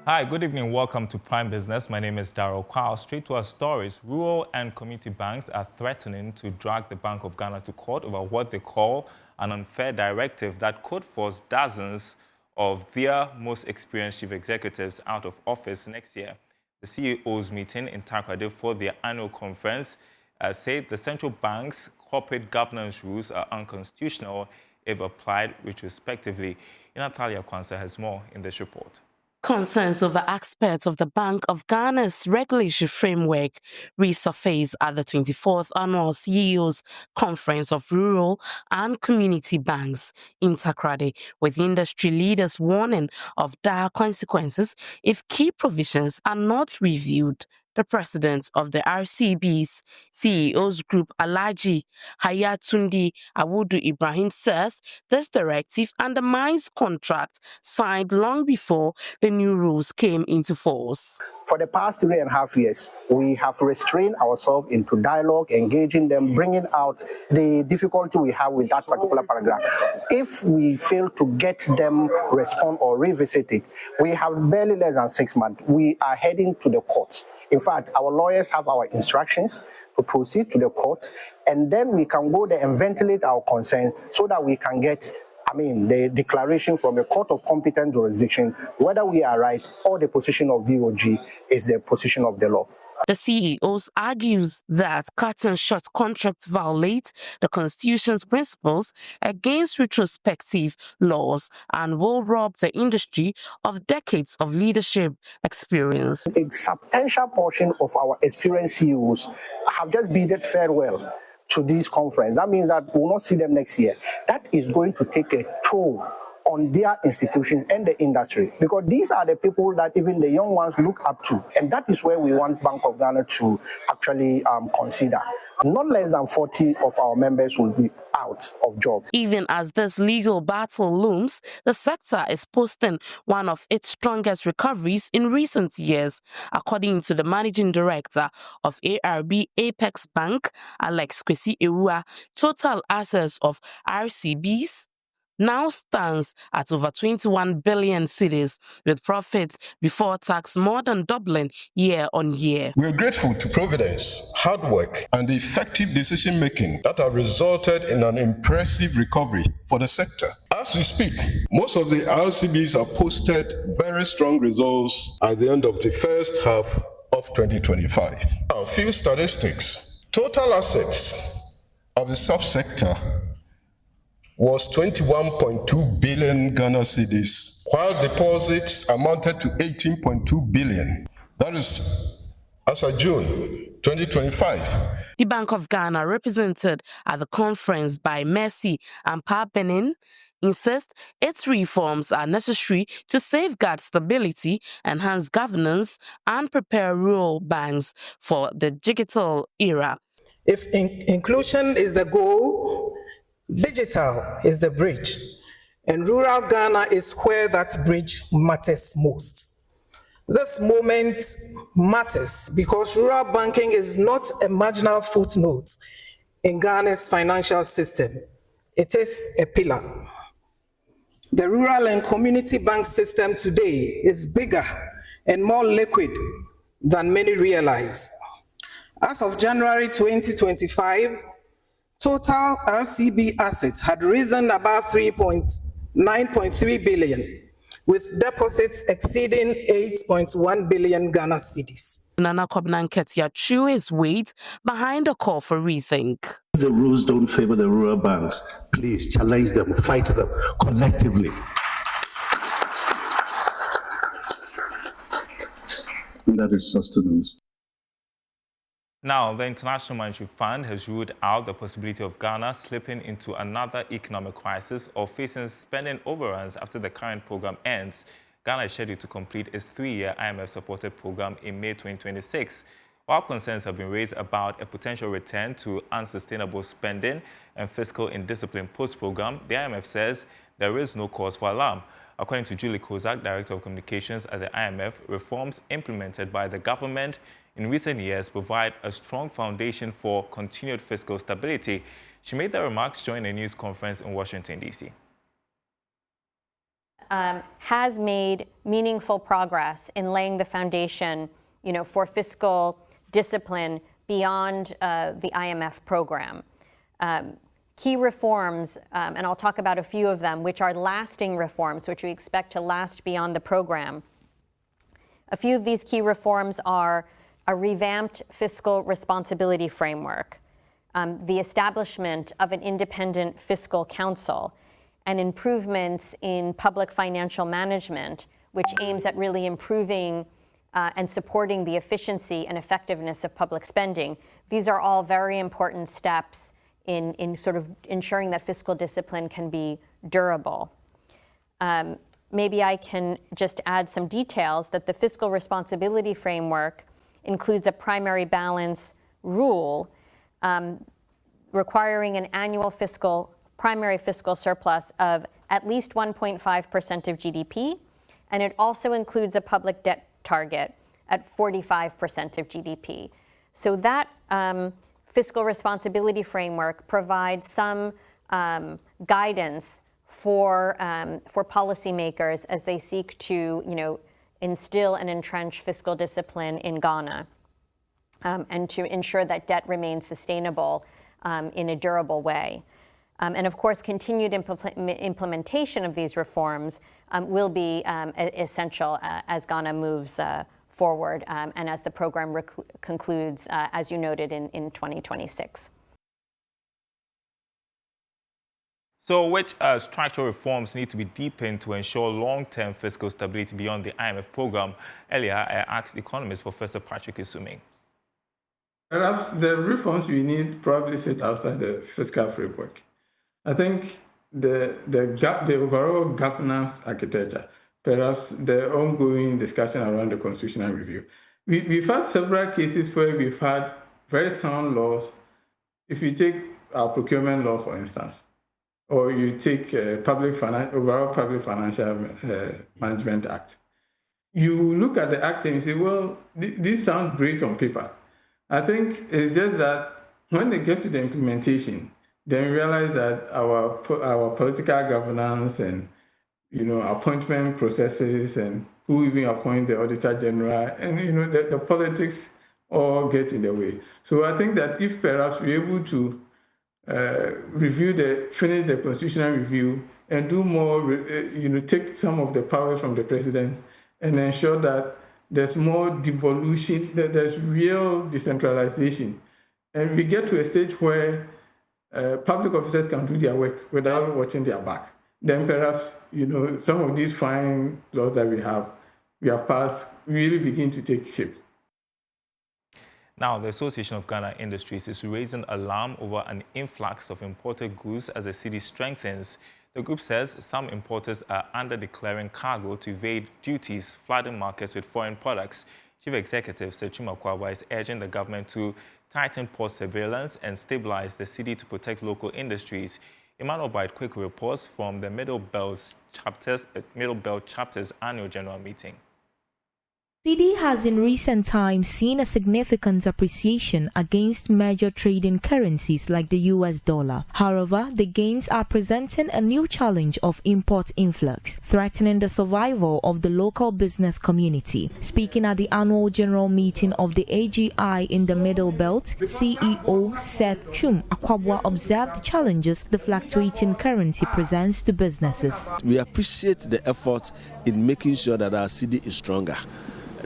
Hi, good evening. Welcome to Prime Business. My name is Darrell Kwao. Straight to our stories. Rural and community banks are threatening to drag the Bank of Ghana to court over what they call an unfair directive that could force dozens of their most experienced chief executives out of office next year. The CEOs meeting in Takoradi for their annual conference said the central bank's corporate governance rules are unconstitutional if applied retrospectively. Natalia Kwanzaa has more in this report. Concerns over aspects of the Bank of Ghana's regulatory framework resurfaced at the 24th Annual CEOs Conference of Rural and Community Banks in Takoradi, with industry leaders warning of dire consequences if key provisions are not reviewed. The president of the RCB's CEOs Group, Alhaji Hayatunde Awudu Ibrahim, says this directive undermines contracts signed long before the new rules came into force. For the past 3.5 years, we have restrained ourselves into dialogue, engaging them, bringing out the difficulty we have with that particular paragraph. If we fail to get them respond or revisit it, we have barely less than 6 months. We are heading to the courts. In fact, our lawyers have our instructions to proceed to the court, and then we can go there and ventilate our concerns so that we can get the declaration from a court of competent jurisdiction, whether we are right or the position of BOG is the position of the law. The CEOs argues that cut-and-short contracts violate the Constitution's principles against retrospective laws and will rob the industry of decades of leadership experience. A substantial portion of our experienced CEOs have just bidded farewell to this conference. That means that we will not see them next year. That is going to take a toll on their institutions and the industry, because these are the people that even the young ones look up to, and that is where we want Bank of Ghana to actually consider. Not less than 40 of our members will be out of job. Even as this legal battle looms, the sector is posting one of its strongest recoveries in recent years. According to the managing director of ARB Apex Bank, Alex Kwesi Ewua, total assets of RCBs now stands at over 21 billion cedis, with profits before tax more than doubling year on year. We are grateful to Providence, hard work, and the effective decision-making that have resulted in an impressive recovery for the sector. As we speak, most of the RCBs have posted very strong results at the end of the first half of 2025. A few statistics. Total assets of the subsector was 21.2 billion Ghana cedis, while deposits amounted to 18.2 billion. That is as of June 2025. The Bank of Ghana, represented at the conference by Mercy and Pa Benin, insists its reforms are necessary to safeguard stability, enhance governance, and prepare rural banks for the digital era. If inclusion is the goal, digital is the bridge, and rural Ghana is where that bridge matters most. This moment matters because rural banking is not a marginal footnote in Ghana's financial system. It is a pillar. The rural and community bank system today is bigger and more liquid than many realize. As of January 2025, total RCB assets had risen above 9.3 billion, with deposits exceeding 8.1 billion Ghana cedis. Nana Kobna Nketia threw his weight behind the call for rethink. The rules don't favor the rural banks. Please challenge them, fight them collectively. And that is sustenance. Now, the International Monetary Fund has ruled out the possibility of Ghana slipping into another economic crisis or facing spending overruns after the current program ends. Ghana is scheduled to complete its 3-year IMF-supported program in May 2026. While concerns have been raised about a potential return to unsustainable spending and fiscal indiscipline post-program, the IMF says there is no cause for alarm. According to Julie Kozak, Director of Communications at the IMF, reforms implemented by the government in recent years provide a strong foundation for continued fiscal stability. She made the remarks during a news conference in Washington, D.C. has made meaningful progress in laying the foundation, for fiscal discipline beyond the IMF program. Key reforms, and I'll talk about a few of them, which are lasting reforms, which we expect to last beyond the program. A few of these key reforms are a revamped fiscal responsibility framework, the establishment of an independent fiscal council, and improvements in public financial management, which aims at really improving and supporting the efficiency and effectiveness of public spending. These are all very important steps in sort of ensuring that fiscal discipline can be durable. Maybe I can just add some details that the fiscal responsibility framework includes a primary balance rule requiring an annual primary fiscal surplus of at least 1.5% of GDP, and it also includes a public debt target at 45% of GDP. So that fiscal responsibility framework provides some guidance for policymakers as they seek to, instill and entrench fiscal discipline in Ghana, and to ensure that debt remains sustainable in a durable way. And of course, continued implementation of these reforms will be essential as Ghana moves forward and as the program concludes, as you noted, in 2026. So which structural reforms need to be deepened to ensure long-term fiscal stability beyond the IMF program? Earlier, I asked Economist Professor Patrick Isuming. Perhaps the reforms we need probably sit outside the fiscal framework. I think the overall governance architecture, perhaps the ongoing discussion around the constitutional review. We've had several cases where we've had very sound laws. If you take our procurement law, for instance, or you take overall Public Financial Management Act, you look at the act and you say, well, these sound great on paper. I think it's just that when they get to the implementation, then we realize that our political governance and appointment processes and who even appoint the Auditor General and the politics all get in the way. So I think that if perhaps we're able to finish the constitutional review and do more, take some of the power from the president and ensure that there's more devolution, that there's real decentralization, and we get to a stage where public officers can do their work without watching their back, then perhaps, some of these fine laws that we have passed really begin to take shape. Now, the Association of Ghana Industries is raising alarm over an influx of imported goods as the city strengthens. The group says some importers are under-declaring cargo to evade duties, flooding markets with foreign products. Chief Executive Sechuma Kwabwa is urging the government to tighten port surveillance and stabilize the city to protect local industries. Emmanuel Bright quick reports from the Middle Belt chapter's annual general meeting. Cedi has in recent times seen a significant appreciation against major trading currencies like the US dollar. However, the gains are presenting a new challenge of import influx, threatening the survival of the local business community. Speaking at the annual general meeting of the AGI in the Middle Belt, CEO Seth Chum Akwabwa observed the challenges the fluctuating currency presents to businesses. We appreciate the effort in making sure that our city is stronger.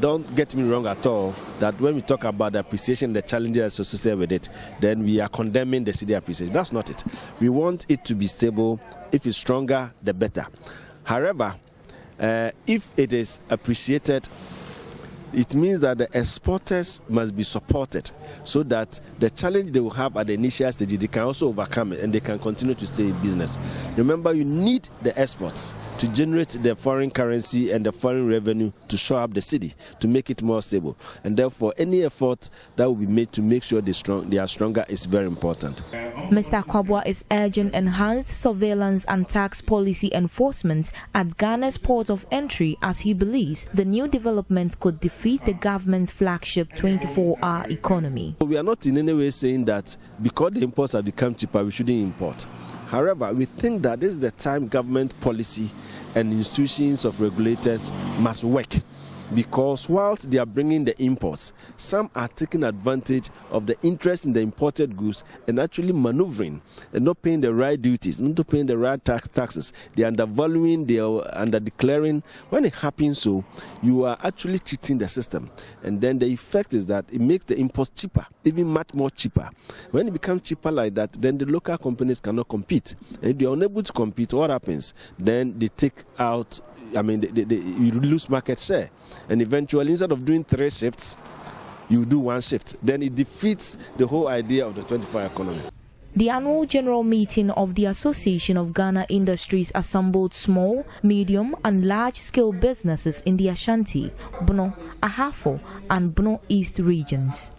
Don't get me wrong at all, that when we talk about the appreciation, the challenges associated with it, then we are condemning the city appreciation. That's not it. We want it to be stable. If it's stronger, the better. However, if it is appreciated, it means that the exporters must be supported so that the challenge they will have at the initial stage, they can also overcome it and they can continue to stay in business. Remember, you need the exports to generate the foreign currency and the foreign revenue to show up the city, to make it more stable. And therefore, any effort that will be made to make sure they are stronger is very important. Mr. Kwabwa is urging enhanced surveillance and tax policy enforcement at Ghana's port of entry, as he believes the new development could defeat the government's flagship 24-hour economy. We are not in any way saying that because the imports have become cheaper, we shouldn't import. However, we think that this is the time government policy and institutions of regulators must work. Because whilst they are bringing the imports, some are taking advantage of the interest in the imported goods and actually maneuvering and not paying the right duties, not paying the right taxes. They are undervaluing, they are under-declaring. When it happens so, you are actually cheating the system. And then the effect is that it makes the imports cheaper, even much more cheaper. When it becomes cheaper like that, then the local companies cannot compete. And if they are unable to compete, what happens? Then they take out, you lose market share. And eventually, instead of doing 3 shifts, you do 1 shift. Then it defeats the whole idea of the 24-hour economy. The annual general meeting of the Association of Ghana Industries assembled small, medium and large-scale businesses in the Ashanti, Bono, Ahafo and Bono East regions.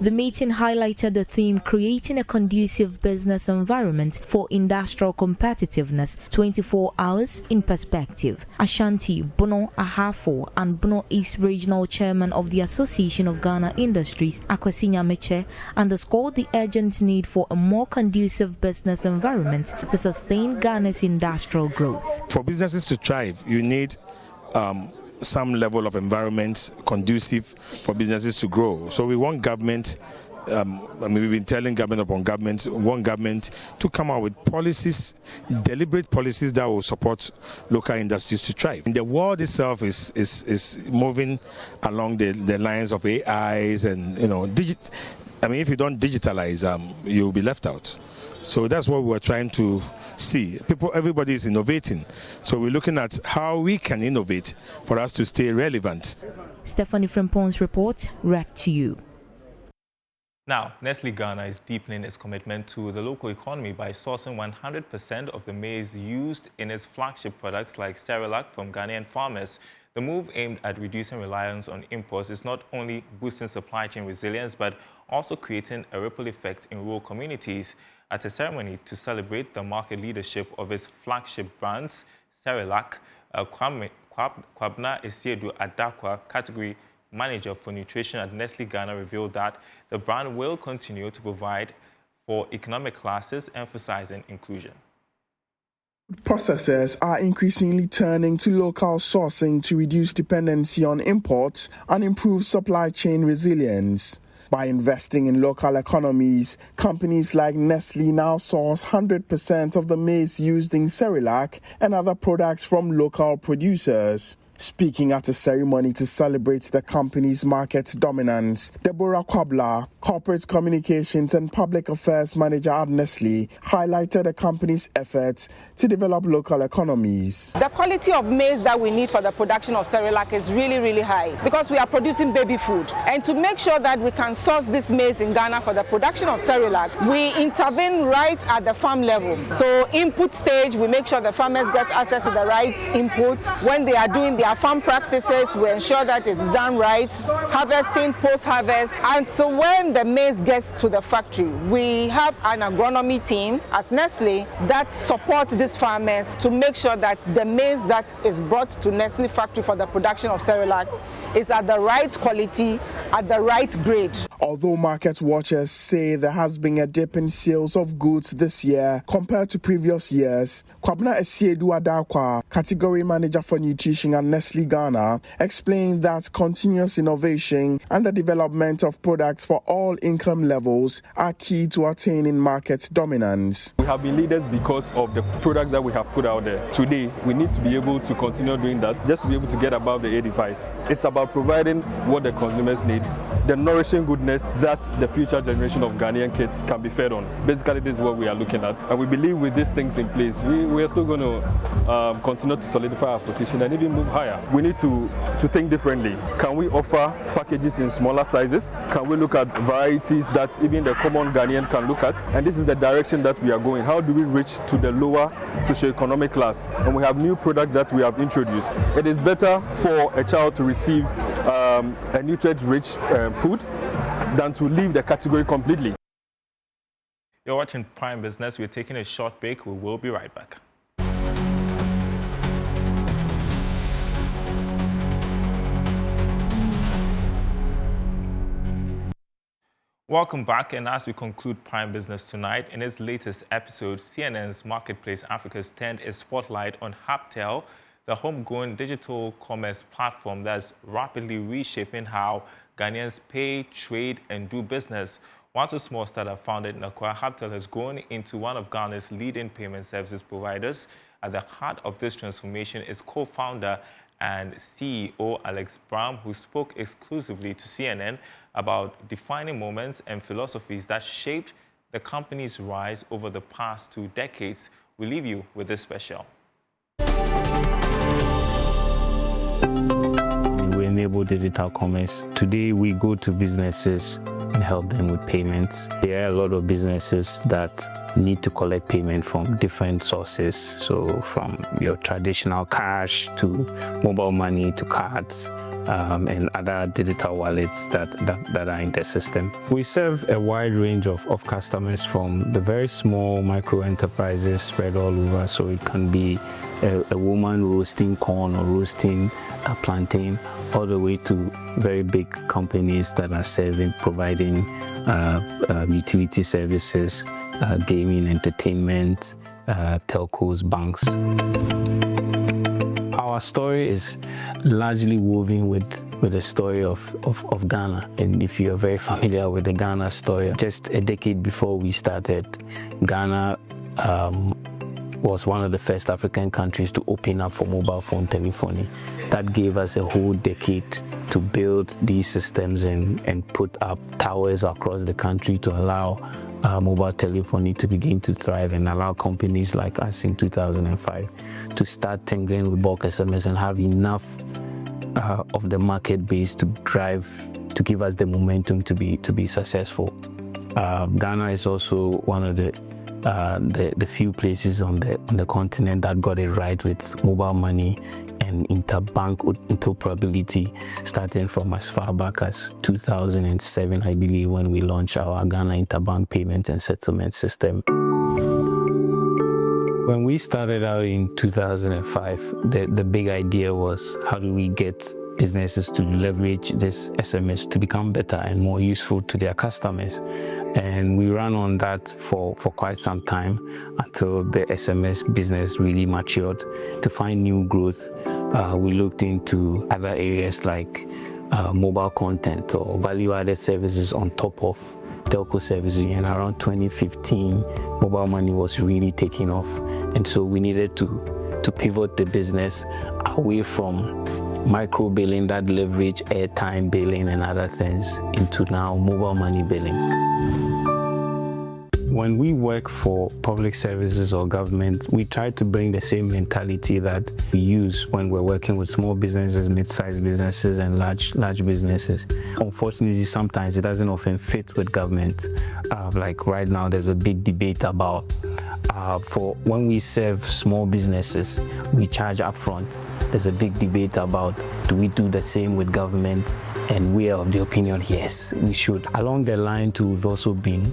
The meeting highlighted the theme creating a conducive business environment for industrial competitiveness 24 hours in perspective. Ashanti, Bono, Ahafo and Bono East Regional Chairman of the Association of Ghana Industries, Akwasi Nyameche, underscored the urgent need for a more conducive business environment to sustain Ghana's industrial growth. For businesses to thrive, you need some level of environment conducive for businesses to grow. So we want government, we've been telling government upon government, we want government to come out with policies, deliberate policies that will support local industries to thrive. And the world itself is moving along the lines of AIs and, if you don't digitalize, you'll be left out. So that's what we're trying to see. Everybody is innovating. So we're looking at how we can innovate for us to stay relevant. Stephanie Frimpon's report, read to you. Now, Nestle Ghana is deepening its commitment to the local economy by sourcing 100% of the maize used in its flagship products like Cerelac from Ghanaian farmers. The move aimed at reducing reliance on imports is not only boosting supply chain resilience, but also creating a ripple effect in rural communities. At a ceremony to celebrate the market leadership of its flagship brands, Cerelac, Kwabna Esiedu Adakwa, category manager for nutrition at Nestle Ghana, revealed that the brand will continue to provide for economic classes, emphasizing inclusion. Processors are increasingly turning to local sourcing to reduce dependency on imports and improve supply chain resilience. By investing in local economies, companies like Nestle now source 100% of the maize used in Cerelac and other products from local producers. Speaking at a ceremony to celebrate the company's market dominance, Deborah Kwabla, Corporate Communications and Public Affairs Manager at Nestle, highlighted the company's efforts to develop local economies. The quality of maize that we need for the production of Cerelac is really, really high because we are producing baby food. And to make sure that we can source this maize in Ghana for the production of Cerelac, we intervene right at the farm level. So input stage, we make sure the farmers get access to the right inputs. When they are doing their farm practices, we ensure that it is done right, harvesting, post-harvest. And so when the maize gets to the factory, we have an agronomy team as Nestle that support these farmers to make sure that the maize that is brought to Nestle factory for the production of Cerelac is at the right quality, at the right grade. Although market watchers say there has been a dip in sales of goods this year compared to previous years, Kwabna Esiedu Adakwa, category manager for nutrition at Nestle Ghana, explained that continuous innovation and the development of products for all income levels are key to attaining market dominance. We have been leaders because of the product that we have put out there. Today, we need to be able to continue doing that just to be able to get above the 85. It's about providing what the consumers need, the nourishing goodness that the future generation of Ghanaian kids can be fed on. Basically, this is what we are looking at. And we believe with these things in place, we are still going to continue to solidify our position and even move higher. We need to think differently. Can we offer packages in smaller sizes? Can we look at varieties that even the common Ghanaian can look at? And this is the direction that we are going. How do we reach to the lower socioeconomic class? And we have new products that we have introduced. It is better for a child to receive a nutrient-rich food than to leave the category completely. You're watching Prime Business. We're taking a short break. We will be right back. Welcome back, and as we conclude Prime Business tonight, in its latest episode, CNN's Marketplace Africa turned a spotlight on Hubtel, the homegrown digital commerce platform that's rapidly reshaping how Ghanaians pay, trade, and do business. Once a small startup founded in Accra, Hubtel has grown into one of Ghana's leading payment services providers. At the heart of this transformation is co-founder and CEO Alex Brown, who spoke exclusively to CNN about defining moments and philosophies that shaped the company's rise over the past 2 decades. We leave you with this special. We enable digital commerce. Today, we go to businesses and help them with payments. There are a lot of businesses that need to collect payment from different sources. So from your traditional cash to mobile money to cards, and other digital wallets that are in the system. We serve a wide range of customers, from the very small micro enterprises spread all over. So it can be a woman roasting corn or roasting a plantain, all the way to very big companies that are providing utility services, gaming, entertainment, telcos, banks. Our story is largely woven with the story of Ghana. And if you're very familiar with the Ghana story, just a decade before we started, Ghana was one of the first African countries to open up for mobile phone telephony. That gave us a whole decade to build these systems and put up towers across the country to allow mobile telephony to begin to thrive, and allow companies like us in 2005 to start tinkering with bulk SMS and have enough of the market base to give us the momentum to be successful. Ghana is also one of the few places on the continent that got it right with mobile money and interbank interoperability, starting from as far back as 2007, I believe, when we launched our Ghana Interbank Payment and Settlement System. When we started out in 2005, the big idea was, how do we get businesses to leverage this SMS to become better and more useful to their customers? And we ran on that for quite some time, until the SMS business really matured. To find new growth, we looked into other areas like mobile content or value-added services on top of telco services. And around 2015, mobile money was really taking off. And so we needed to pivot the business away from micro billing that leverage airtime billing and other things into now mobile money billing. When we work for public services or government, we try to bring the same mentality that we use when we're working with small businesses, mid-sized businesses, and large businesses. Unfortunately, sometimes it doesn't often fit with government. Like right now, there's a big debate about for when we serve small businesses, we charge upfront. There's a big debate about, do we do the same with government? And we are of the opinion, yes, we should. Along the line too, we've also been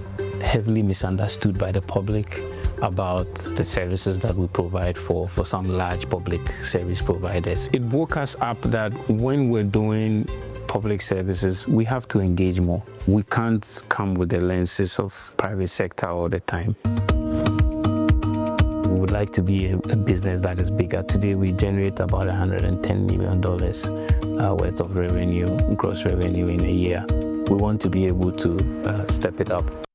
heavily misunderstood by the public about the services that we provide for some large public service providers. It woke us up that when we're doing public services, we have to engage more. We can't come with the lenses of private sector all the time. We would like to be a business that is bigger. Today we generate about $110 million worth of revenue, gross revenue in a year. We want to be able to step it up.